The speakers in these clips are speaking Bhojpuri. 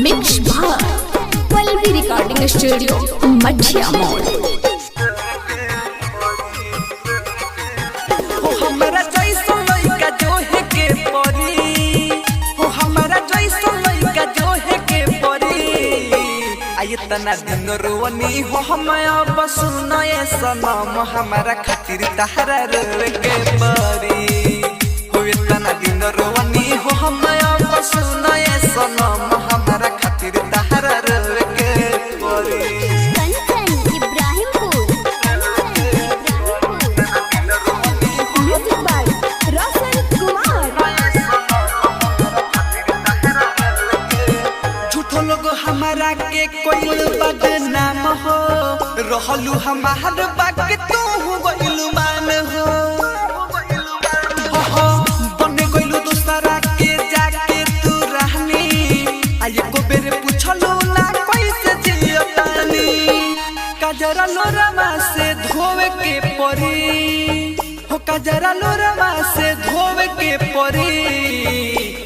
मिक्स भार पल्लवी रिकॉर्डिंग स्टूडियो मठिया मोड़। हमारा जैसा लइका जो है के परी हो, हमारा जैसा लइका जो है के परी। आये तना दिन रोवनी हो हम अब सुनो ये सनम, हमारा खातिर तहरा रोवे के परी हो। तना दिन रोवनी हो हम अब सुनो ये सनम, हमारा खातिर तहरा रोवे के परी। हमारा के कोई बदनाम हो, रहलू हमार बाके तू गइलू मान हो। बने गइलू दूसरा के जाके तू रहनी, आये को बेरे पूछलू ना कैसे जियो तानी। कजरा लोरमा से धोवे के परी हो, कजरा लोरमा से धोवे के परी।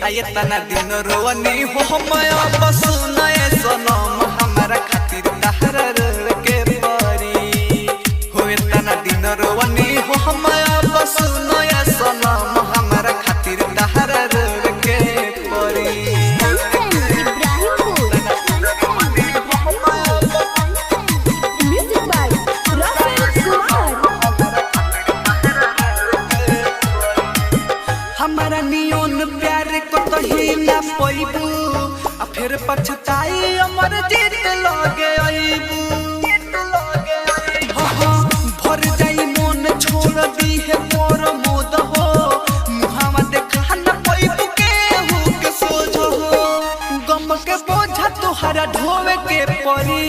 आये तना दिन रोवनी हो हम अब सुनो ये सनम, हमारा खातिर तहरा रोवे के परी हो। तना दिन रोवनी हो हम अब सुनो ये सनम, हमारा खातिर तहरा रोवे के परी। हमारा नियोन प्यार को तो ही ना पैबू, आ फिर पछताई अमर जीत लगे आईबू। भर जाई मन छोड़ दी है मोर मोद हो, मुहावा देखा न पैबू के हो के सोझ हो। गम के बोझा तोहरा ढोवे के परी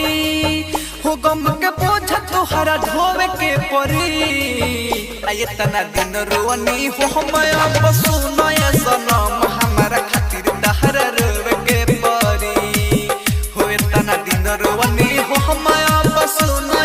हो, गम के बोझा तोहरा ढोवे के परी। आये तना दिन रोवनी हो हम अब सुनो ये सनम, हमारा खातिर तहरा रोवे के परी हो। तना दिन रोवनी हो हम अब सुनो